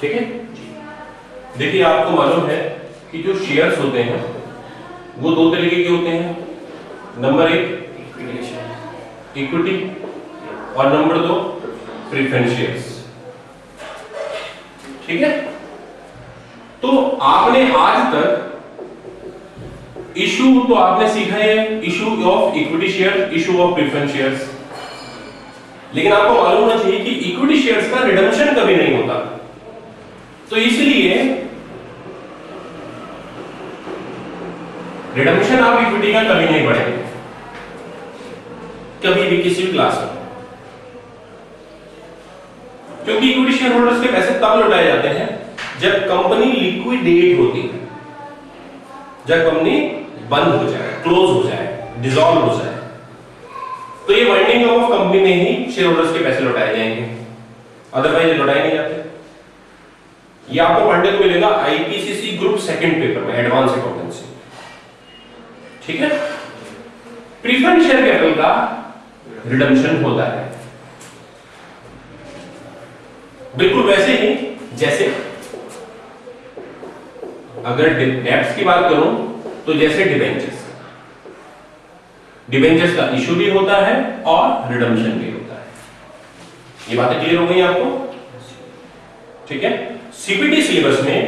ठीक है। देखिए आपको मालूम है कि जो शेयर्स होते हैं वो दो तरीके के होते हैं। नंबर एक इक्विटी और नंबर दो प्रेफरेंस शेयर्स। ठीक है। तो आपने आज तक इशू तो आपने सीखा है, issue of equity share, issue of preference shares, लेकिन आपको मालूम होना चाहिए कि इक्विटी शेयर्स का रिडम्पशन कभी नहीं होता। तो इसलिए रिडम्पशन आप इक्विटी का कभी नहीं पढ़ेंगे कभी भी किसी भी क्लास में, क्योंकि इक्विटी शेयर होल्डर्स के पैसे तब लौटाए जाते हैं जब कंपनी लिक्विडेट होती है, जब कंपनी बंद हो जाए, क्लोज हो जाए, डिसॉल्व हो जाए, तो ये वाइंडिंग ऑफ कंपनी में ही शेयर होल्डर्स के पैसे लौटाए जाएंगे, अदरवाइज लौटाए नहीं जाते। ये आपको पढ़ने को मिलेगा आईपीसीसी ग्रुप सेकंड पेपर में, एडवांस अकाउंटेंसी। ठीक है। प्रीफरेंस शेयर कैपिटल का रिडम्पशन होता है बिल्कुल वैसे ही जैसे, अगर डेब्ट्स की बात करूं तो जैसे डिबेंचर्स का इशू भी होता है और रिडम्पशन भी होता है। ये बातें क्लियर हो गई आपको? ठीक है। सीपीटी सिलेबस में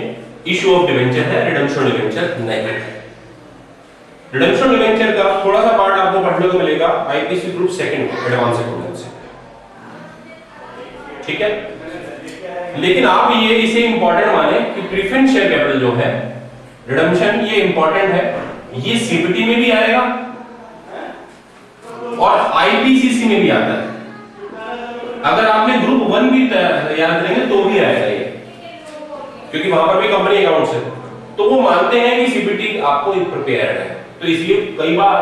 इशू ऑफ डिबेंचर है, रिडम्पशन डिबेंचर नहीं है। रिडम्पशन डिबेंचर का थोड़ा सा पार्ट आपको पढ़ने को मिलेगा IPC group second advance accountancy. ठीक है। लेकिन आप ये इसे इंपॉर्टेंट माने कि प्रेफरेंस शेयर कैपिटल जो है रिडम्पशन, ये इंपॉर्टेंट है, ये सीपीटी में भी आएगा और आईपीसीसी में भी आता है। अगर आपने ग्रुप 1 भी तैयार करेंगे तो भी आएगा ये, क्योंकि वहां पर भी कंपनी अकाउंट्स है, तो वो मानते हैं कि सीपीटी आपको प्रिपेयर्ड है। तो इसलिए कई बार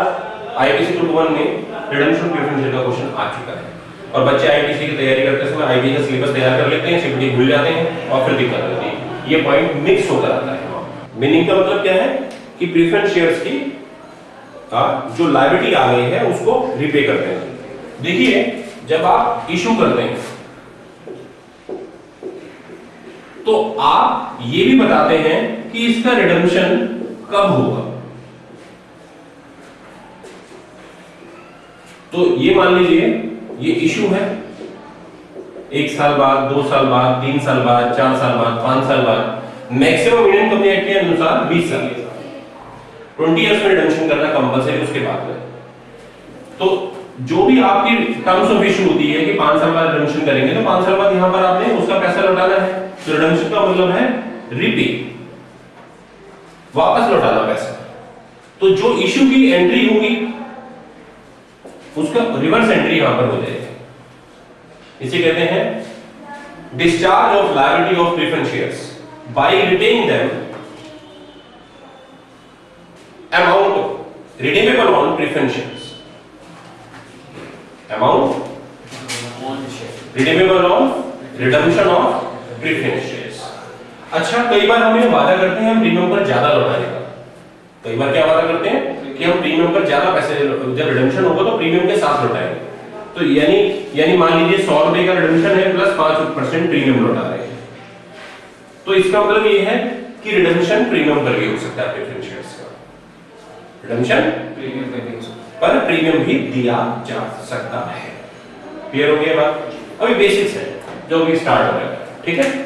आईपीसी ग्रुप 1 में रिडम्पशन प्रेफरेंस शेयर का क्वेश्चन आ चुका है और बच्चे आईपीसी की तैयारी करते समय आईपीसी का सिलेबस तैयार कर लेते हैं, सीपीटी भूल जाते हैं और फिर दिक्कत होती है। ये पॉइंट मिक्स होकर आता है। मीनिंग का मतलब क्या है कि प्रेफरेंस शेयर्स की जो लायबिलिटी आ गई है उसको रिपे करते हैं। देखिए जब आप इशू करते हैं तो आप ये भी बताते हैं कि इसका रिडम्पशन कब होगा। तो ये मान लीजिए ये इशू है 1 साल बाद, 2 साल बाद, 3 साल बाद, 4 साल बाद, 5 साल बाद, मैक्सिमम इंडियन कंपनी एक्ट के अनुसार 20 साल, 20 इयर्स में रिडम्पशन करना कंपलसरी उसके बाद में। तो जो भी आपकी टर्म्स ऑफ इशू होती है कि 5 साल बाद रिडम्पशन करेंगे, तो 5 साल बाद यहां पर आपने उसका पैसा लौटाना है। तो रिडम्पशन का मतलब है रीपे, वापस लौटाना पैसा। तो जो इशू की एंट्री होगी उसका रिवर्स एंट्री यहां पर हो जाएगी। इसे कहते हैं discharge of liability of preference shares by repaying them amount redeemable on preference shares, amount redeemable on redemption of preference shares. अच्छा, कई बार हम ये वादा करते हैं हम प्रीमियम पर ज्यादा लौटाने का। कई बार क्या वादा करते हैं कि हम प्रीमियम पर ज्यादा पैसे, जब रिडम्पशन होगा तो प्रीमियम के साथ लौटाएंगे। तो यानी मान लीजिए 100 रुपए का रिडम्पशन है प्लस 5% प्रीमियम लौटा रहे हैं, तो इसका मतलब ये है कि रिडम्पशन प्रीमियम पर भी हो सकता है। प्रेफरेंस शेयर्स का रिडम्पशन प्रीमियम पर प्रीमियम भी दिया जा सकता है। क्लियर हो गया बात? अभी बेसिक्स है जो अभी स्टार्ट हो रहा है। ठीक है।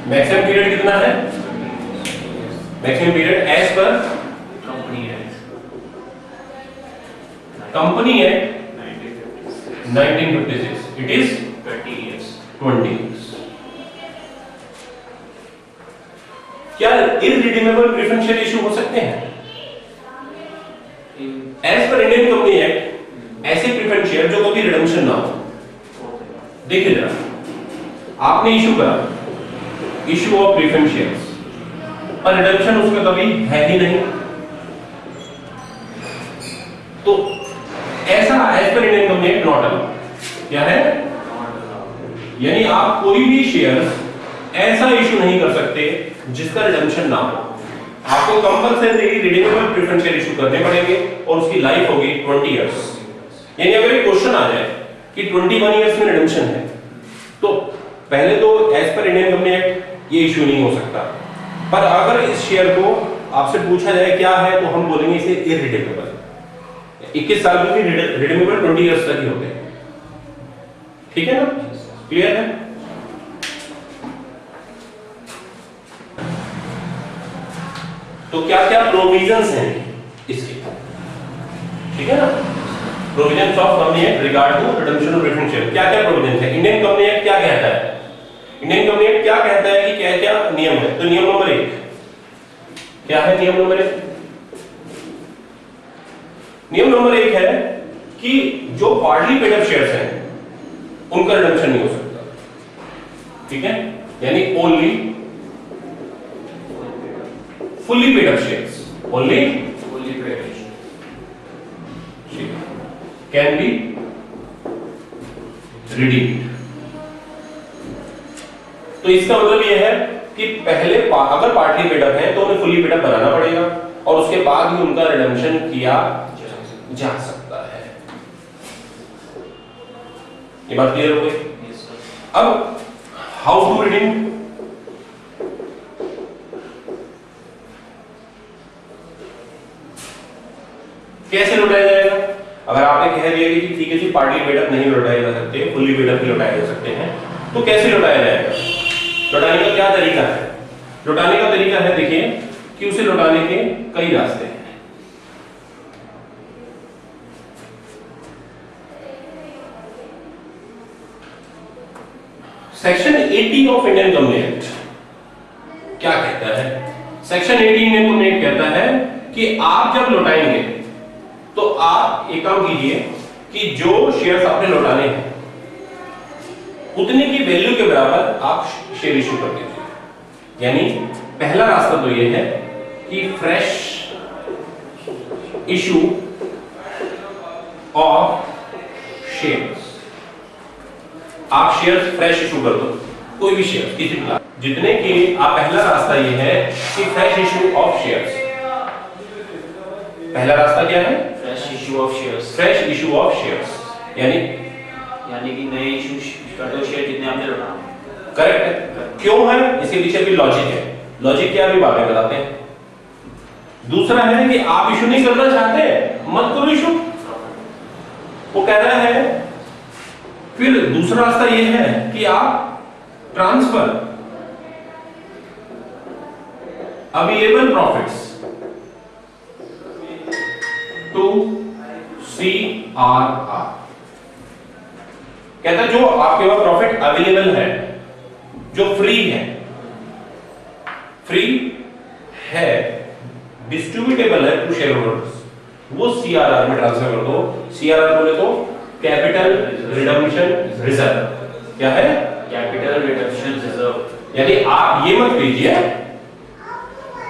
मैक्सिमम पीरियड कितना है? Maximum period as per company act 1956 it is 20 years। क्या इररिडीमेबल प्रेफरेंस शेयर इशू हो सकते हैं? As per Indian company act ऐसे प्रेफरेंस शेयर जो कभी रिडम्पशन ना हो। देखिए जरा, आपने इशू करा इशू ऑफ प्रेफरेंस शेयर्स और रिडम्पशन उसमें कभी है ही नहीं, तो ऐसा as per Indian company act not allowed. क्या है? यानी आप कोई भी शेयर ऐसा इशू नहीं कर सकते जिसका रिडम्पशन ना हो। आपको compulsory redeemable preference share issue करने पड़ेंगे और उसकी लाइफ होगी 20 इयर्स। यानी अगर एक क्वेश्चन आ जाए कि 21 इयर्स में रिडेम्पशन है, तो पहले तो as per Indian company act ये इशू नहीं हो सकता, पर अगर इस शेयर को आपसे पूछा जाए क्या है, तो हम बोलेंगे इसे इररिडीमेबल। 21 साल में भी रिडीमेबल 20 इयर्स तक ही होते हैं। ठीक है ना, क्लियर है? तो क्या क्या प्रोविजंस हैं इसके, ठीक है ना? Provisions of company act regard to redemption of preference share, क्या क्या प्रोविजंस है? इंडियन कंपनी एक्ट क्या कहता है? इंडियन कंपनी एक्ट क्या कहता है कि क्या क्या नियम है? तो नियम नंबर 1 क्या है? नियम नंबर 1, नियम नंबर 1 है कि जो पार्टली पेड अप शेयर्स हैं उनका रिडम्पशन नहीं हो सकता। ठीक है, यानी only fully paid up shares, only fully paid can be redeemed. तो इसका मतलब यह है कि पहले अगर पार्टली पेड अप है तो उन्हें फुल्ली पेड अप बनाना पड़ेगा और उसके बाद ही उनका रिडम्पशन किया जा सकता है। ये बात क्लियर हो गई? अब हाउ टू रिडीम? कैसे लौटाया जाएगा? अगर आपने कह दिया कि ठीक है जी पार्टली पेड अप नहीं लौटाए जा सकते, फुल्ली पेड अप ही लौटाए जा सकते हैं, तो कैसे लौटाया जाएगा? लौटाने का क्या तरीका है? लौटाने का तरीका है, देखिए कि उसे लौटाने के कई रास्ते हैं। Section 80 of Indian company act क्या कहता है? सेक्शन 80 इंडियन कंपनी एक्ट कहता है कि आप जब लौटाएंगे तो आप एक काम कीजिए कि जो शेयर्स आपने लौटाने हैं उतने की वैल्यू के बराबर आप शेयर इशू कर दीजिए। यानी पहला रास्ता तो यह है कि फ्रेश इशू ऑफ शेयर्स, आप शेयर्स फ्रेश इशू कर दो, कोई भी शेयर किसी भी जितने की आप, पहला रास्ता यह है कि फ्रेश इशू ऑफ शेयर्स। पहला रास्ता क्या है? Fresh issue of shares. Fresh issue of shares यानी कि नए इशू कर दो शेयर जितने आपने लौटाए। करेक्ट है। क्यों है? इसके पीछे भी लॉजिक है। लॉजिक क्या भी बातें बताते हैं। दूसरा है कि आप इशू नहीं करना चाहते, मत करो इशू, वो कह रहा है। फिर दूसरा रास्ता यह है कि आप transfer available profits to CRR। कहता है जो आपके पास प्रॉफिट अवेलेबल है, जो फ्री है डिस्ट्रीब्यूटेबल है टू शेयर होल्डर्स, वो CRR में ट्रांसफर कर दो। CRR बोले तो कैपिटल रिडम्पशन रिजर्व। क्या है? Capital redemption reserve. यानी आप ये मत कीजिए,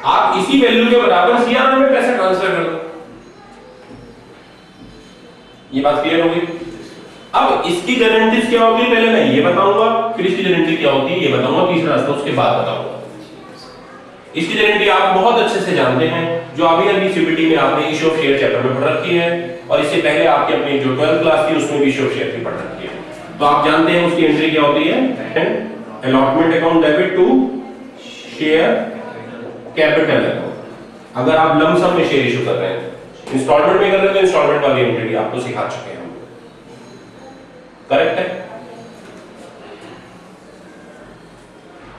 आप इसी वैल्यू के बराबर CRR में पैसा ट्रांसफर कर दो। ये बात क्लियर हो गई? अब इसकी गारंटीज क्या होगी पहले मैं ये बताऊंगा, फिर इसकी गारंटी क्या होती है ये बताऊंगा, तीसरा रास्ता उसके बाद बताऊंगा। इसकी गारंटी आप बहुत अच्छे से जानते हैं, जो अभी सीबीटी में आपने इशू ऑफ शेयर चैप्टर में पढ़ रखी है, और इससे पहले आपकी अपनी जो 12th क्लास थी उसमें भी इशू ऑफ शेयर की पढ़ रखी है। तो आप जानते हैं उसकी एंट्री क्या होती है? Allotment account debit to share capital account. अगर आप लम सम में शेयर इशू कर रहे हैं, इंस्टॉलमेंट में कर रहे हैं तो इंस्टॉलमेंट वाली एंट्री आपको सिखा चुके हैं। करेक्ट है?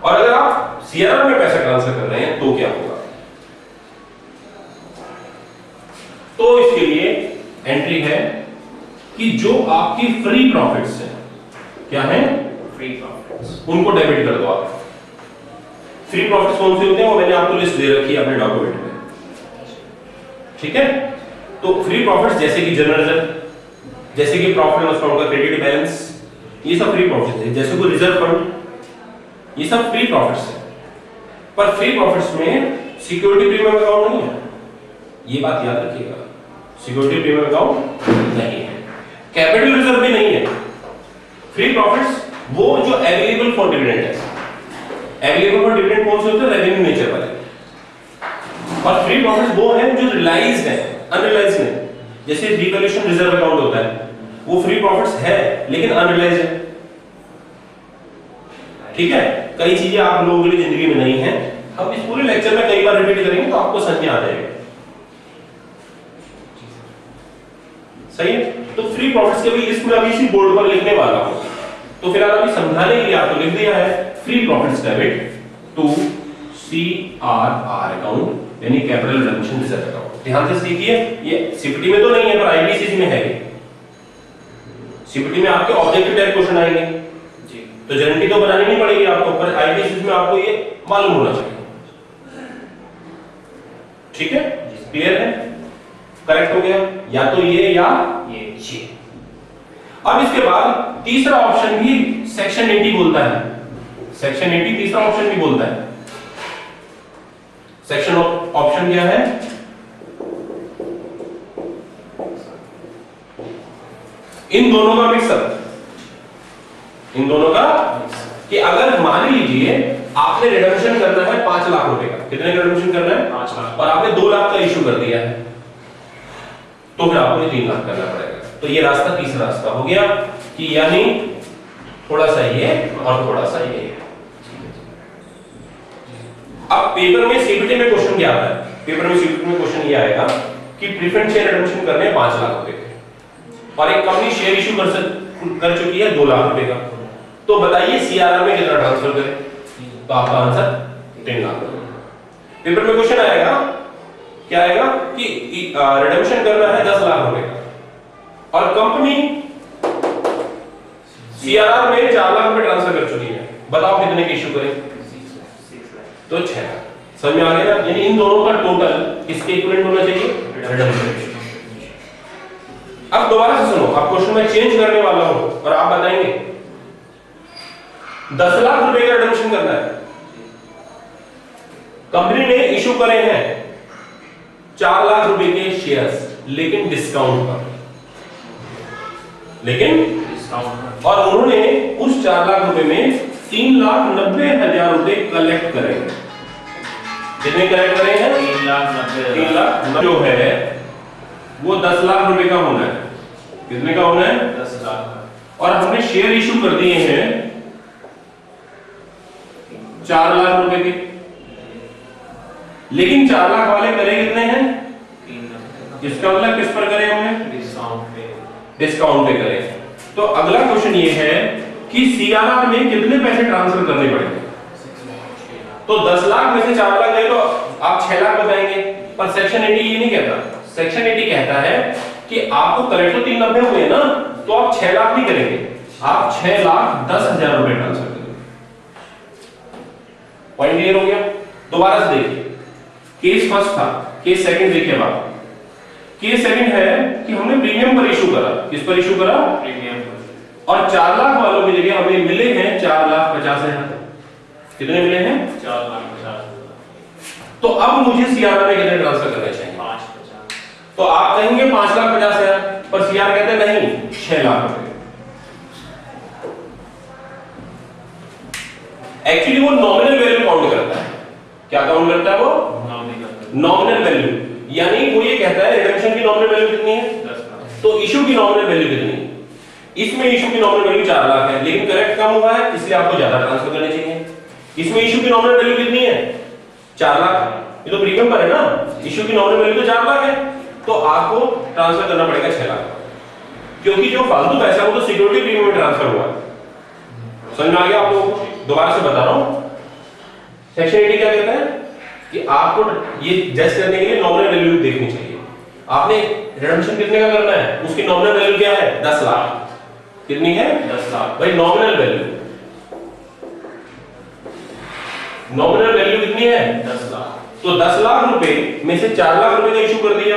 और अगर आप CRR में पैसा ट्रांसफर कर रहे हैं तो क्या होगा? तो इसके लिए एंट्री है कि जो आपकी फ्री प्रॉफिट्स हैं, क्या है? फ्री प्रॉफिट्स, उनको डेबिट कर दो आप। फ्री प्रॉफिट्स कौन से होते हैं वो मैंने आपको लिस्ट दे रखी है अपने डॉक्यूमेंट में। ठीक है? तो फ्री प्रॉफिट्स जैसे कि जनरल रिजर्व, जैसे कि प्रॉफिट लॉस अकाउंट का क्रेडिट बैलेंस, ये सब फ्री प्रॉफिट्स है। जैसे कोई रिजर्व फंड, ये सब फ्री प्रॉफिट्स है। पर फ्री प्रॉफिट्स में सिक्योरिटी प्रीमियम अकाउंट नहीं है, ये बात याद रखिएगा। सिक्योरिटी प्रीमियम अकाउंट नहीं है, कैपिटल रिजर्व भी नहीं है। फ्री प्रॉफिट्स वो जो अवेलेबल फॉर डिविडेंड है। अवेलेबल फॉर डिविडेंड कौन से होते हैं? रेवेन्यू नेचर वाले। और फ्री प्रॉफिट्स वो हैं जो रियलाइज्ड है, अनरियलाइज्ड नहीं। जैसे रिवैल्यूएशन रिजर्व अकाउंट होता है, वो फ्री प्रॉफिट्स है लेकिन अनरियलाइज्ड है। ठीक है, कई चीजें आप लोगों के लिए जिंदगी में नहीं है, हम इस पूरे लेक्चर में कई बार रिपीट करेंगे तो आपको समझ में आ जाएगा। सही है, तो फ्री प्रॉफिट्स के भी लिस्ट में अभी इसी बोर्ड पर लिखने वाला हूं, तो फिलहाल अभी समझाने के लिए आपको लिख दिया है free profits debit to CRR account यानी कैपिटल रिडम्पशन रिजर्व अकाउंट। ध्यान से सीखिए, ये सीपीटी में तो नहीं है पर आईपीसीसी में है। सीपीटी में आपके ऑब्जेक्टिव टाइप क्वेश्चन आएंगे जी, तो गारंटी तो बनानी नहीं पड़ेगी आपको, पर आईपीसीसी में आपको ये मालूम होना चाहिए। ठीक है, क्लियर है? करेक्ट हो गया, या तो ये या ये। अब इसके बाद तीसरा ऑप्शन भी सेक्शन 80 बोलता है, सेक्शन 80 तीसरा ऑप्शन भी बोलता है। सेक्शन ऑप्शन क्या है? इन दोनों का मिक्सअप, इन दोनों का कि अगर मान लीजिए आपने रिडम्पशन करना है 5 लाख रुपए का, कितने का रिडम्पशन करना है? 5 लाख, और आपने 2 लाख का इशू कर दिया है, तो फिर आपको 3 लाख करना पड़ेगा। तो ये रास्ता तीसरा रास्ता हो गया कि यानी थोड़ा सा ये और थोड़ा सा ये। अब पेपर में सीपीटी में क्वेश्चन क्या आता है? पेपर में सीपीटी में क्वेश्चन ये आएगा कि प्रेफरेंस शेयर रिडम्पशन करने हैं 5 लाख रुपए के और एक कंपनी शेयर इशू कर चुकी है 2 लाख रुपए का, तो बताइए सीआरआर में कितना ट्रांसफर करें? तो आपका आंसर 3 लाख। पेपर में क्वेश्चन आएगा, क्या आएगा कि रिडम्पशन करना है 10 लाख रुपए का और कंपनी सीआरआर में 4 लाख रुपए ट्रांसफर कर चुकी है, बताओ कितने के इशू करें? तो 6 लाख। समझ में आ गया ना? यानी इन दोनों का टोटल किसके इक्विवेलेंट होना चाहिए? रिडम्पशन। अब दोबारा से सुनो, अब क्वेश्चन में चेंज करने वाला हूं और आप बताएंगे 10 लाख रुपए का रिडम्पशन करना है, कंपनी ने इशू करे हैं 4 लाख रुपए के शेयर्स लेकिन डिस्काउंट पर, और उन्होंने उस 4 लाख रुपए में 3,90,000 रुपए कलेक्ट करे। कितने कलेक्ट करे हैं? 3 लाख जो है वो 10 लाख रुपए का होना है। कितने का होना है? 10 लाख। और हमने शेयर इशू कर दिए हैं 4 लाख रुपए के, लेकिन 4 लाख वाले करे कितने हैं? 3 लाख। इसका मतलब किस पर करे हमने? डिस्काउंट पे करे। तो अगला क्वेश्चन ये है कि सीआरआर में कितने पैसे ट्रांसफर करने पड़ेंगे? तो 10 लाख में से 4 लाख गए तो आप 6 लाख बताएंगे, पर सेक्शन 80 ये नहीं कहता। सेक्शन 80 कहता है कि आपको करेक्ट तो 390 हुए ना, तो आप 6 लाख नहीं करेंगे, आप 6,10,000 रुपए ट्रांसफर करेंगे। पॉइंट क्लियर हो गया? दोबारा से देखिए, केस फर्स्ट था, केस सेकंड देखिए आप। केस सेकंड है कि हमने प्रीमियम पर इशू करा। किस पर इशू करा? प्रीमियम पर। और 4 लाख वालों की जगह हमें मिले हैं 4,50,000। कितने मिले हैं? 4,50,000। तो अब मुझे सीआर में कितने ट्रांसफर करने चाहिए? 5,50,000। तो आप कहेंगे 5,50,000, पर सीआर कहते हैं नहीं 6 लाख रुपए। एक्चुअली वो नॉमिनल वैल्यू काउंट करता है। क्या काउंट करता है वो? Nominal value. यानी वो ये कहता है रिडम्पशन की नॉमिनल वैल्यू कितनी है? 10 लाख। तो इशू की नॉमिनल वैल्यू कितनी है? इसमें इशू की नॉमिनल वैल्यू 4 लाख है, लेकिन करेक्ट कम हुआ है इसलिए आपको ज्यादा ट्रांसफर करने चाहिए। इसमें इशू की नॉमिनल वैल्यू कितनी है? 4 लाख। ये तो प्रीमियम पर है ना, इशू की नॉमिनल वैल्यू तो 4 लाख है, तो आपको ट्रांसफर करना पड़ेगा 6 लाख, क्योंकि जो फालतू पैसा है वो तो सिक्योरिटी प्रीमियम में ट्रांसफर हुआ है। समझ में आ गया आप लोगों को? दोबारा से बता रहा हूं, सेक्शन 80 क्या कहता है कि आपको ये जज करने के लिए नॉमिनल वैल्यू देखनी चाहिए। आपने रिडम्पशन कितने का करना है, उसकी नॉमिनल वैल्यू क्या है? 10 लाख। कितनी है? 10 लाख। भाई नॉमिनल वैल्यू, नॉमिनल वैल्यू कितनी है? 10 लाख। तो 10 लाख रुपए में से 4 लाख रुपए का इशू कर दिया।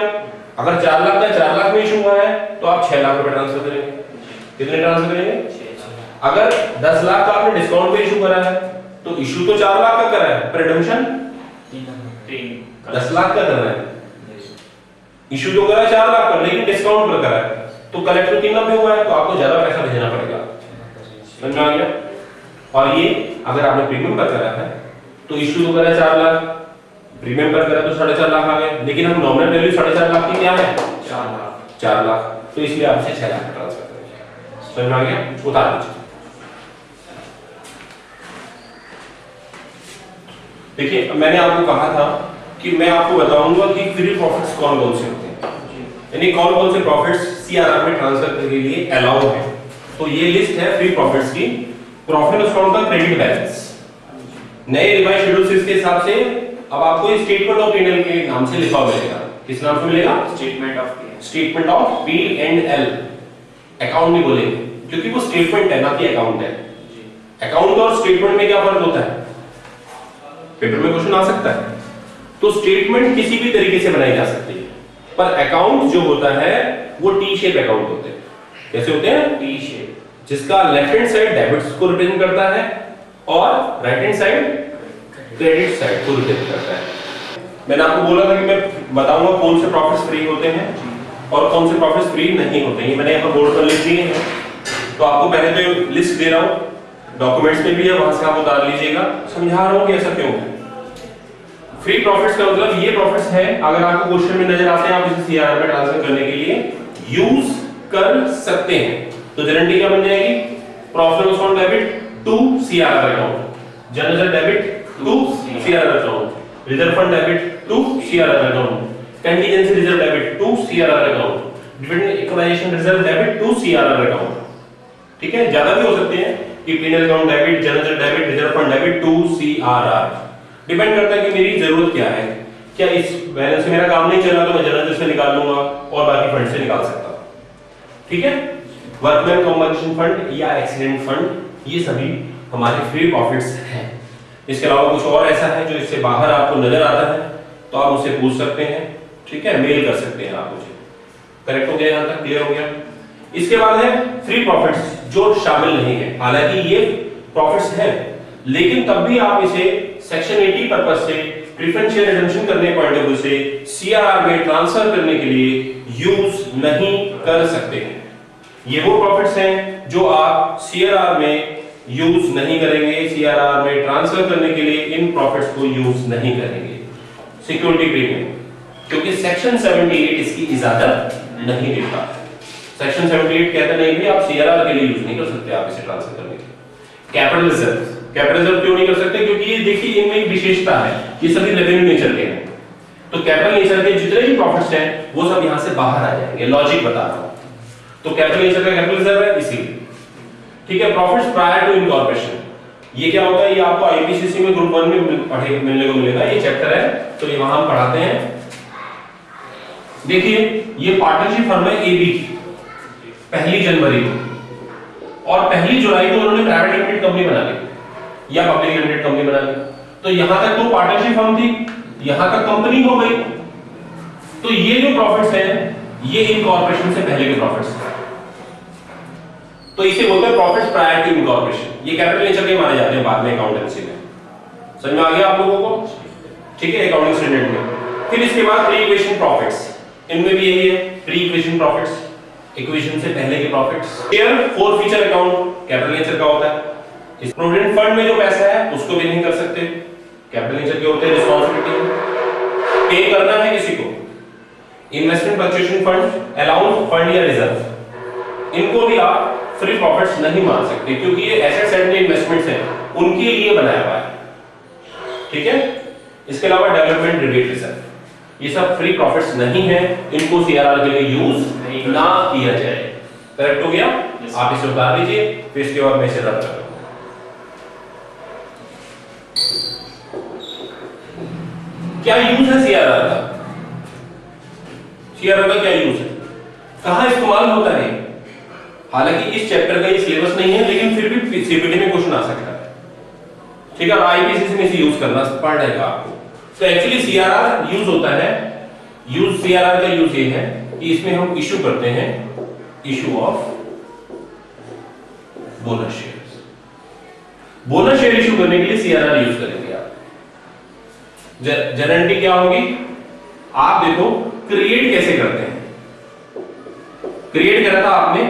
अगर 4 लाख का 4 लाख में इशू हुआ है तो आप 6 लाख रुपए ट्रांसफर करेंगे। कितने ट्रांसफर करेंगे? 6। अगर 10 लाख का आपने डिस्काउंट पे इशू करा है तो इशू तो 4 लाख का करा है, पर रिडम्पशन 10 लाख का कर रहा है। इशू जो करा 4 लाख पर, लेकिन डिस्काउंट पर करा है, तो कलेक्ट तो 390 हुआ है, तो आपको ज्यादा पैसा भेजना पड़ेगा। समझ में आ गया? और ये अगर आपने प्रीमियम पर करा है तो इशू तो करा 4 लाख, प्रीमियम कर करा तो 4.5 लाख आ गए, लेकिन हम नॉमिनल वैल्यू 4.5 लाख की क्या है 4 लाख। 4 लाख, तो इसलिए आपसे 6 लाख ट्रांसफर करेंगे। समझ में आ गया? उतार दीजिए। देखिए मैंने आपको कहा था कि मैं आपको बताऊंगा कि फ्री प्रॉफिट्स कौन कौन से होते हैं, यानी कौन कौन से प्रॉफिट्स सीआरआर में ट्रांसफर करने के लिए अलाउ है। तो ये लिस्ट है फ्री प्रॉफिट्स की। प्रॉफिट एंड लॉस अकाउंट का क्रेडिट बैलेंस नए रिवाइज शेड्यूल के हिसाब से अब आपको स्टेटमेंट ऑफ P&L के नाम से लिखा हुआ मिलेगा। किस नाम से मिलेगा? Statement of P&L। अकाउंट नहीं बोलेंगे क्योंकि वो स्टेटमेंट है ना कि अकाउंट है। अकाउंट और स्टेटमेंट में क्या फर्क होता है? पेपर में क्वेश्चन आ सकता है। तो स्टेटमेंट किसी भी तरीके से बनाई जा सकती है, पर अकाउंट जो होता है वो टी शेप अकाउंट होते हैं। कैसे होते हैं? टी शेप, जिसका लेफ्ट हैंड साइड डेबिट्स को रिप्रेजेंट करता है और right hand side credit side को रिप्रेजेंट करता है। मैंने आपको बोला था कि मैं बताऊंगा कौन से प्रॉफिट्स फ्री होते हैं और कौन से प्रॉफिट्स फ्री नहीं होते हैं। ये मैंने यहाँ पर बोर्ड पर लिख दिए हैं, तो आपको पहले तो लिस्ट दे रहा हूँ, डॉक्यूमेंट्स में भी है, वहां से आप उतार लीजिएगा। समझा रहा हूँ कि ऐसा क्यों है। फ्री प्रॉफिट्स का मतलब ये प्रॉफिट्स है, अगर आपको क्वेश्चन में नजर आते हैं आप इसे सीआरआर में ट्रांसफर करने के लिए यूज कर सकते हैं। तो गारंटी क्या बन जाएगी? Profit and loss debit to CRR account, general debit to CRR account, reserve fund debit to CRR account, contingency reserve debit to CRR account, dividend equalisation reserve debit to CRR account. ठीक है, ज्यादा भी हो सकते हैं कि P&L account debit, general debit, reserve fund debit to CRR. Depend करता है कि मेरी जरूरत क्या है। क्या इस बैलेंस से मेरा काम नहीं चल रहा तो मैं जनरल से निकाल लूंगा और बाकी फंड से निकाल सकता हूं। ठीक है, वर्कमैन कॉम्पनसेशन फंड या एक्सीडेंट फंड, ये सभी हमारे फ्री प्रॉफिट्स हैं। इसके अलावा कुछ और ऐसा है जो इससे बाहर आपको नजर आता है तो आप मुझसे पूछ सकते हैं। ठीक है, मेल कर सकते हैं आप मुझे। करेक्ट हो गया? यहां तक क्लियर हो गया? इसके बाद है फ्री प्रॉफिट्स जो शामिल नहीं है। हालांकि ये प्रॉफिट्स हैं, लेकिन तब भी आप इसे सेक्शन 80 पर्पस से प्रेफरेंशियल रिडम्पशन करने पॉइंट ऑफ व्यू से सीआरआर में ट्रांसफर करने के लिए यूज नहीं कर सकते हैं। ये वो प्रॉफिट्स हैं जो आप सीआरआर में यूज नहीं करेंगे, सीआरआर में ट्रांसफर करने के लिए इन प्रॉफिट्स को यूज नहीं करेंगे। सिक्योरिटी प्रीमियम, क्योंकि सेक्शन 78 इसकी इजाजत नहीं देता। सेक्शन 78 कहता नहीं कि आप सीआरआर के लिए यूज नहीं कर सकते, आप इसे ट्रांसफर करने के लिए। कैपिटल रिजर्व, कैपिटल रिजर्व क्यों नहीं कर सकते? क्योंकि ये देखिए इनमें एक विशेषता है, ये सभी रेवेन्यू नेचर के हैं। तो कैपिटल नेचर के जितने भी प्रॉफिट्स हैं वो सब यहां से बाहर आ जाएंगे। लॉजिक बता रहा हूं। तो कैपिटल नेचर का कैपिटल रिजर्व है इसीलिए। ठीक है, प्रॉफिट्स प्रायर टू इनकॉर्पोरेशन, ये क्या होता है? ये आपको आईपीसीसी में ग्रुप 1 में पढ़े मिलने को मिलेगा। ये चैप्टर है तो ये वहां हम पढ़ाते हैं। देखिए ये पार्टनरशिप फर्म है एबी की, 1 जनवरी को, और 1 जुलाई को उन्होंने प्राइवेट लिमिटेड कंपनी बना ली या पब्लिक लिमिटेड कंपनी बना ली। तो यहां तक तो पार्टनरशिप फर्म थी, यहां तक कंपनी हो गई। तो ये जो प्रॉफिट्स हैं ये इनकॉर्पोरेशन से पहले के प्रॉफिट्स हैं, तो इसे बोलते हैं प्रॉफिट्स प्रायर टू इनकॉर्पोरेशन। ये कैपिटल नेचर के माने जाते हैं बाद में अकाउंटेंसी में। समझ में आ गया आप लोगों को? ठीक है, अकाउंटिंग स्टैंडर्ड में। फिर इसके बाद प्री इक्वेशन प्रॉफिट्स, इनमें भी यही है, प्री इक्वेशन प्रॉफिट्स, इक्वेशन से पहले के profits. Share for future account capital nature का होता है। इस प्रोविडेंट फंड में जो पैसा है उसको भी नहीं कर सकते, कैपिटल नेचर के होते हैं। रिस्पांसिबिलिटी पे करना है किसी को। Investment fluctuation fund, allowance fund या रिजर्व, इनको भी आप फ्री प्रॉफिट्स नहीं मान सकते क्योंकि ये एसेट साइड में इन्वेस्टमेंट्स हैं, उनके लिए बनाया हुआ है। ठीक है, इसके अलावा डेवलपमेंट रिबेट रिजर्व, ये सब फ्री प्रॉफिट्स नहीं है, इनको सीआरआर के लिए यूज ना किया जाए। करेक्ट हो गया? आप इसे उतार दीजिए, फिर इसके बाद मैं इसे रद्द कर दूंगा। क्या यूज है सीआरआर का? सीआरआर का क्या यूज है, कहां इस्तेमाल होता है? हालांकि इस चैप्टर का ये सिलेबस नहीं है, लेकिन फिर भी सीपीटी में क्वेश्चन आ सकता है। ठीक है, आईपीसीसी में इसे यूज करना पड़ेगा आपको। तो एक्चुअली सीआरआर यूज होता है, यूज सीआरआर का यूज ये है कि इसमें हम इशू करते हैं issue of bonus shares. Bonus share issue करने के लिए सीआरआर यूज करेंगे आप। गारंटी क्या होगी? आप देखो क्रिएट कैसे करते हैं। क्रिएट करा था आपने,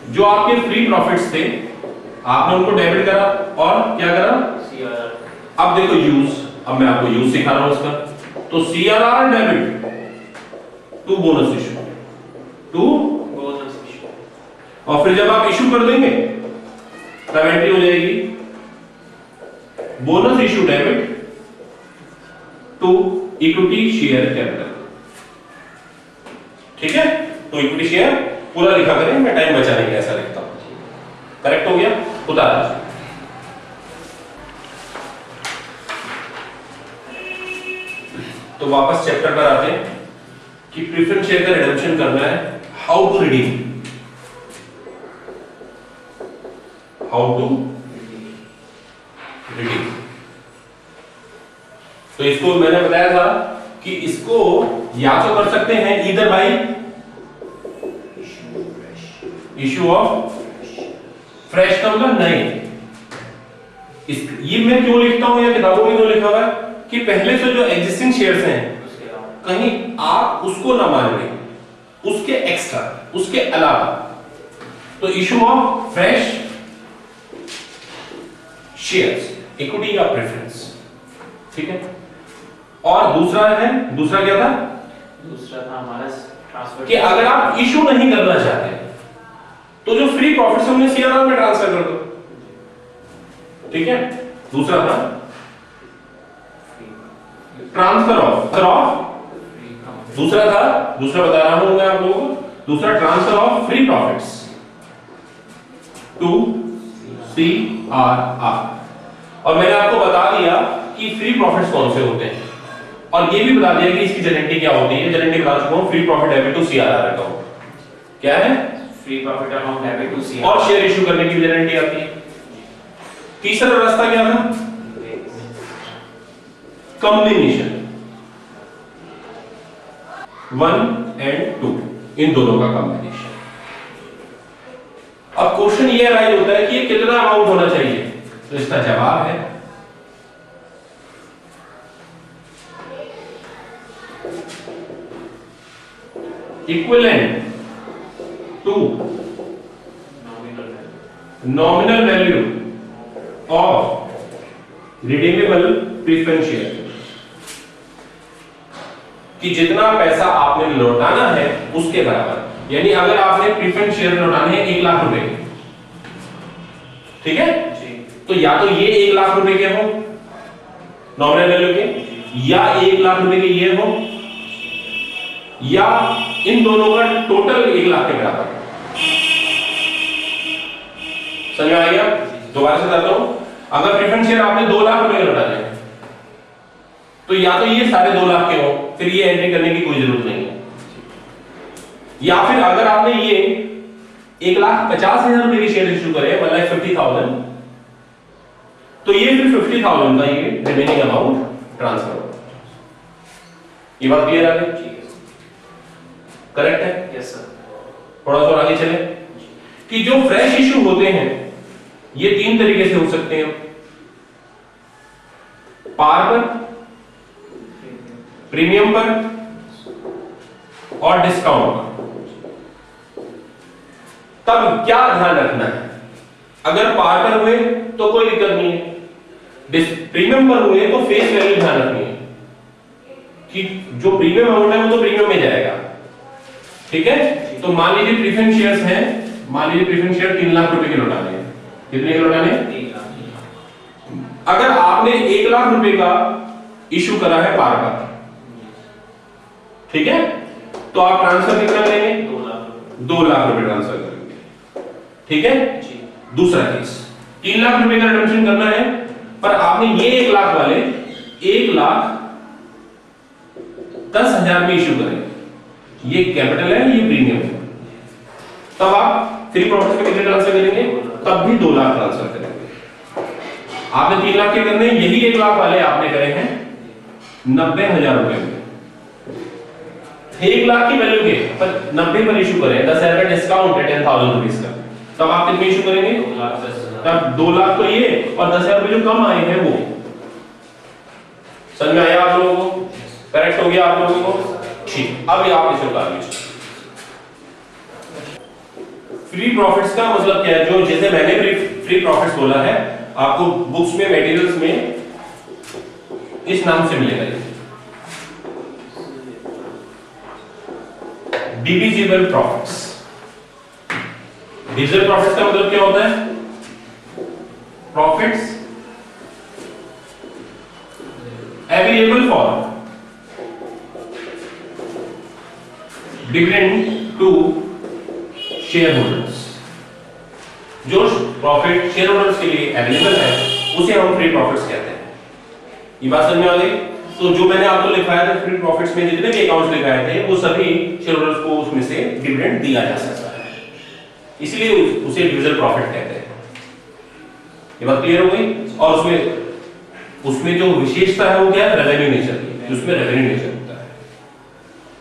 जो आपके फ्री प्रॉफिट्स थे आपने उनको डेबिट करा और क्या करा? सीआरआर। अब देखो यूज, अब मैं आपको यूज सिखा रहा हूं इसका। तो CRR debit to bonus issue, to bonus issue, और फिर जब आप इशू कर देंगे तब एंट्री हो जाएगी bonus issue debit to equity share capital. ठीक है, तो इक्विटी शेयर पूरा लिखा करें, मैं टाइम बचाने के ऐसा लिखता हूं। करेक्ट हो गया, उतार दीजिए। तो वापस चैप्टर पर आते हैं कि प्रेफरेंस शेयर का रिडम्पशन करना है। How to redeem, how to redeem. तो इसको मैंने बताया था कि इसको या तो कर सकते हैं either by issue of fresh का मतलब नए। ये मैं क्यों लिखता हूं या किताबों में क्यों लिखा हुआ है कि पहले से जो एग्जिस्टिंग शेयर्स हैं कहीं आप उसको ना मान लें, उसके एक्स्ट्रा, उसके अलावा। तो issue of fresh shares, equity या प्रेफरेंस। ठीक है, और दूसरा क्या था? दूसरा था हमारा ट्रांसफर, कि अगर आप इशू नहीं करना चाहते तो जो फ्री प्रॉफिट्स उन्हें CRR में ट्रांसफर कर दो। ठीक है, दूसरा था ट्रांसफर ऑफ, दूसरा बता रहा हूं मैं आप लोगों को, दूसरा transfer of free profits to CRR। और मैंने आपको बता दिया कि फ्री प्रॉफिट्स कौन से होते हैं, और ये भी बता दिया कि इसकी गारंटी क्या होती है। गारंटी बता चुका हूं, free profit debit to CRR account क्या है, free profit amount debit to CRR, और शेयर इशू करने की गारंटी आती है। तीसरा रास्ता क्या था? कॉम्बिनेशन 1 and 2, इन दोनों का कॉम्बिनेशन। अब क्वेश्चन ये राइज होता है कि ये कितना अमाउंट होना चाहिए, तो इसका जवाब है equivalent to nominal value of redeemable preference share, कि जितना पैसा आपने लौटाना है उसके बराबर। यानी अगर आपने प्रेफरेंस शेयर लौटाने हैं 1 लाख रुपए, ठीक है, तो या तो ये 1 लाख रुपए के हो नॉमिनल वैल्यू के, या 1 लाख रुपए के ये हो, या इन दोनों का टोटल 1 लाख के बराबर। समझ में आ गया? दोबारा से बताता हूं, अगर प्रेफरेंस शेयर आपने 2 लाख रुपए लौटाने हैं तो या तो ये सारे 2 लाख के हो, फिर ये एंट्री करने की कोई जरूरत नहीं है, या फिर अगर आपने ये 1,50,000 रुपए की शेयर इशू करे, मतलब 50,000, तो ये फिर 50,000 का ये रिमेनिंग अमाउंट ट्रांसफर होगा। ये बात क्लियर है? करेक्ट है? Yes sir. थोड़ा सा आगे चले कि जो फ्रेश इशू होते हैं ये 3 तरीके से हो सकते हैं, पार पर, प्रीमियम पर और डिस्काउंट पर। तब क्या ध्यान रखना है, अगर पार पर हुए तो कोई दिक्कत नहीं है, प्रीमियम पर हुए तो फेस वैल्यू ध्यान रखनी है कि जो प्रीमियम अमाउंट है वो तो प्रीमियम में जाएगा। ठीक है, तो मान लीजिए प्रेफरेंस शेयर्स हैं, मान लीजिए प्रेफरेंस शेयर 3 लाख रुपए के लौटाने हैं। कितने के लौटाने हैं? 3 लाख। अगर आपने 1 लाख रुपए का इशू करा है पार का, ठीक है, तो आप ट्रांसफर कितना करेंगे? 2 लाख। 2 लाख रुपए ट्रांसफर करेंगे। ठीक है जी। दूसरा केस 3 लाख रुपए का रिडम्पशन करना है, पर आपने ये 1 लाख वाले 1,10,000 में इशू करें, ये कैपिटल है, ये प्रीमियम है, तब आप फ्री प्रॉफिट में कितने ट्रांसफर करेंगे? तब भी 2 लाख ट्रांसफर करेंगे। आपने 3 लाख के करने, यही 1 लाख वाले आपने करे हैं 90,000 रुपए में। 1 लाख की वैल्यू के पर 90 पर इशू करें, 10,000 का डिस्काउंट है 10,000 रुपीस का, तब आप कितने इशू करेंगे? 2,10,000। तब 2 लाख तो ये और 10,000 रुपए जो कम आए हैं वो। समझ में आया आप लोगों को? करेक्ट हो गया आप लोगों को? ठीक, अब ये आप इसे उतार लीजिए। फ्री प्रॉफिट्स का मतलब क्या है? जो जैसे मैंने फ्री प्रॉफिट्स बोला है, आपको बुक्स में, मटेरियल्स में इस नाम से मिलेगा ये डिविजिबल प्रॉफिट्स। डिविजिबल प्रॉफिट्स का मतलब क्या होता है? Profits available for dividend to share holders. जो प्रॉफिट शेयर होल्डर्स के लिए अवेलेबल है उसे हम फ्री प्रॉफिट्स कहते हैं। ये बात समझ में आ गई? तो जो मैंने आपको लिखाया था फ्री प्रॉफिट्स में जितने भी अकाउंट्स लिखाए थे वो सभी शेयर होल्डर्स को उसमें से डिविडेंड दिया जा सकता है, इसलिए उसे डिविजिबल प्रॉफिट कहते हैं। ये बात क्लियर हो गई? और उसमें जो विशेषता है वो क्या है? रेवेन्यू नेचर की, उसमें रेवेन्यू नेचर होता है।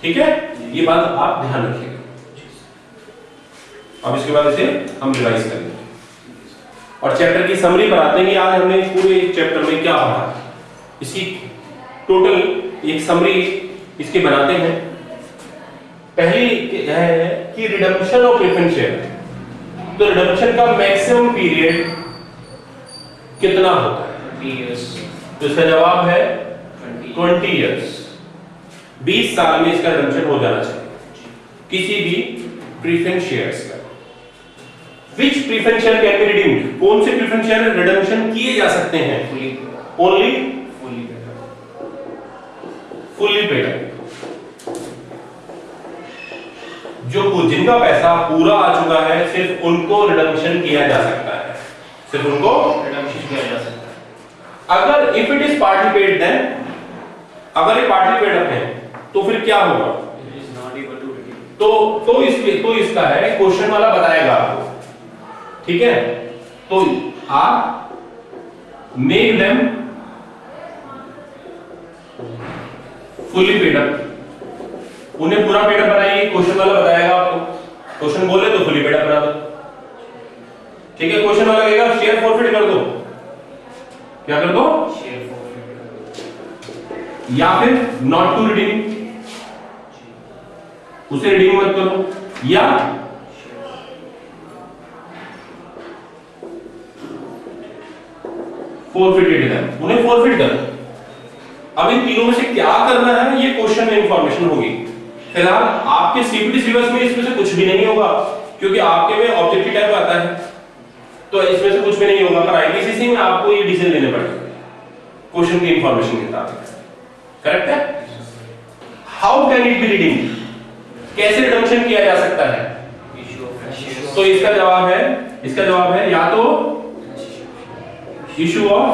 ठीक है, ये बात आप ध्यान रखिएगा। अब इसके बाद इसे हम रिवाइज करेंगे और चैप्टर की समरी पर आते हैं कि आज हमने पूरे चैप्टर में क्या पढ़ा, इसकी टोटल एक समरी इसके बनाते हैं। पहली है कि रिडम्पशन ऑफ प्रेफरेंस शेयर। तो रिडम्पशन का मैक्सिमम पीरियड कितना होता है? 20 years। तो इसका जवाब है 20 years। 20 साल में इसका रिडम्पशन हो जाना चाहिए किसी भी प्रेफरेंस शेयर्स का। Which preference share can be redeemed? कौन से प्रेफरेंस शेयर रिडम्पशन किए जा सकते हैं? Only fully paid up। जो जिनका पैसा पूरा आ चुका है सिर्फ उनको रिडम्पशन किया जा सकता है, सिर्फ उनको रिडम्पशन किया जा सकता है। अगर if it is partly paid, then अगर ये पार्टली पेड अप है तो फिर क्या होगा? It is not able to redeem। तो इसका है क्वेश्चन वाला बताएगा आपको। ठीक है, तो आप make them fully paid up, उन्हें पूरा पेड अप बनाइए। क्वेश्चन वाला बताएगा आपको, क्वेश्चन बोले तो फुली पेड अप बना दो। ठीक है, क्वेश्चन वाला कहेगा शेयर फॉरफिट कर दो, क्या कर दो? शेयर फॉरफिट, या फिर नॉट टू रिडीम, उसे रिडीम मत करो, या फॉरफिटेड है, उन्हें फॉरफिट कर दो। अब इन तीनों में से क्या करना है ये क्वेश्चन में इंफॉर्मेशन होगी। फिलहाल आपके सीपीटी सिलेबस में इसमें से कुछ भी नहीं होगा क्योंकि आपके में ऑब्जेक्टिव टाइप आता है, तो इसमें से कुछ भी नहीं होगा। पर आईपीसीसी में आपको ये डिसीजन लेने पड़ेंगे क्वेश्चन की इंफॉर्मेशन के साथ। करेक्ट है? How can it be redeemed? कैसे रिडम्पशन किया जा सकता है? तो इसका जवाब है या तो इशू ऑफ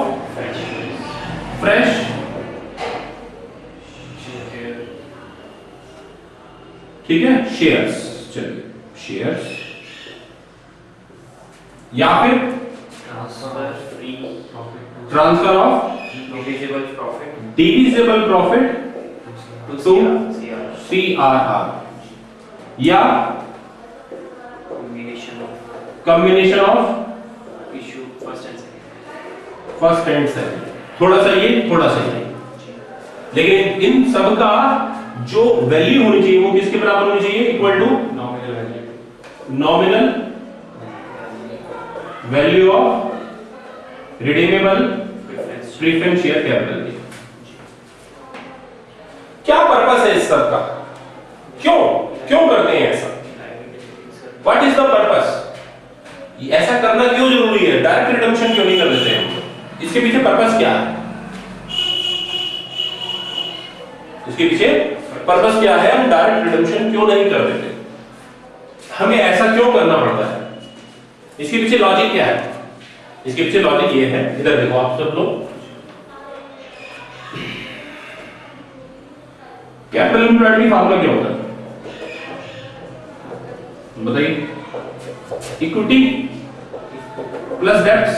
फ्रेश ठीक है शेयर्स, चलिए शेयर्स, या फिर transfer of divisible profit to CRR, या combination of issue first and second. थोड़ा सा ये लेकिन इन सब का जो वैल्यू होनी चाहिए वो किसके बराबर होनी चाहिए? Equal to nominal value of redeemable preference share capital. क्या पर्पस है इस सब का? क्यों करते हैं ऐसा? What is the purpose? ऐसा करना क्यों जरूरी है? डायरेक्ट रिडम्पशन क्यों नहीं कर देते हैं? इसके पीछे पर्पस क्या है? इसके पीछे पर्पस क्या है? हम डायरेक्ट रिडम्पशन क्यों नहीं कर देते? हमें ऐसा क्यों करना पड़ता है? इसके पीछे लॉजिक क्या है? इसके पीछे लॉजिक ये है, इधर देखो आप सब लोग, कैपिटल इम्प्लॉयड फार्मूला क्या होता है बताइए? Equity plus debts.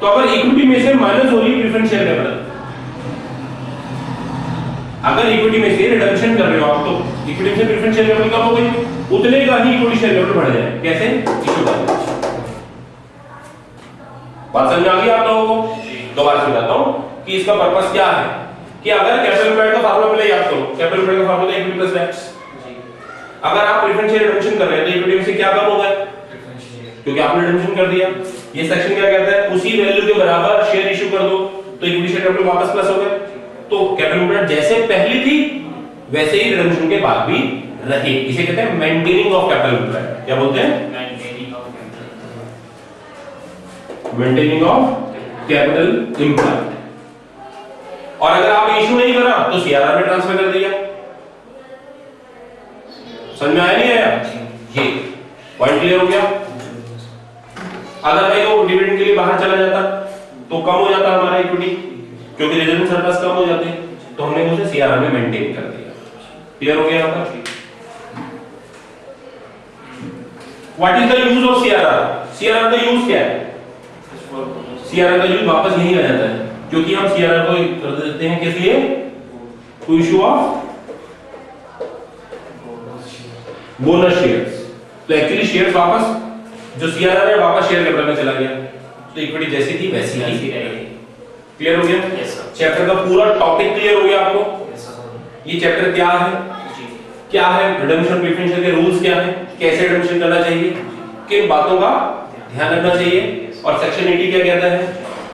तो अगर इक्विटी में से माइनस हो रही है प्रेफरेंस शेयर कैपिटल, अगर इक्विटी में से रिडम्पशन कर रहे हो आप तो इक्विटी में से प्रेफरेंस शेयर कैपिटल कम हो गई, उतने का ही इक्विटी शेयर कैपिटल बढ़ जाए। कैसे? इशू करके। बात समझ आ गई आप लोगों को? दोबारा समझाता हूं कि इसका पर्पस क्या है। कि अगर कैपिटल इम्प्लॉयड का फार्मूला पहले याद करो, कैपिटल इम्प्लॉयड का फार्मूला इक्विटी प्लस डेब्ट्स। अगर आप प्रेफरेंस शेयर रिडम्पशन कर रहे हैं तो इक्विटी में से क्या कम होगा? क्योंकि आपने रिडम्पशन कर दिया। ये सेक्शन क्या कहता है? उसी वैल्यू के बराबर शेयर इशू कर दो तो इक्विटी शेयर कैपिटल वापस प्लस हो गया। तो कैपिटल इम्प्लॉयड जैसे पहली थी वैसे ही रिडम्पशन के बाद भी रहे। इसे कहते हैं मेंटेनिंग ऑफ कैपिटल इम्प्लॉयड। क्या बोलते हैं? Maintaining of capital employed. और अगर आपने इशू नहीं करा तो सीआरआर में ट्रांसफर कर दिया। समझ में आया नहीं आया? ये पॉइंट क्लियर हो गया। अगर भाई वो डिविडेंड के लिए बाहर चला जाता तो कम हो जाता हमारा इक्विटी, क्योंकि रिजर्व सरप्लस कम हो जाते, तो हमने उसे सीआरआर में मेंटेन कर दिया। क्लियर हो गया यहां पर? What is the use of CRR? CRR का यूज क्या है? सीआरआर का यूज वापस यही आ जाता है, क्योंकि हम सीआरआर को कर देते हैं किस लिए? To issue of bonus shares. तो एक्चुअली शेयर्स वापस जो सीआरआर है वापस शेयर कैपिटल में चला गया, तो इक्विटी जैसी थी वैसी ही रहेगी। क्लियर हो गया? Yes sir. चैप्टर का पूरा टॉपिक क्लियर हो गया आपको? Yes sir. ये चैप्टर क्या है, क्या है रिडम्पशन प्रिफरेंशियल के रूल्स क्या है, कैसे रिडम्पशन करना चाहिए, किन बातों का ध्यान रखना चाहिए, और सेक्शन 80 क्या कहता है,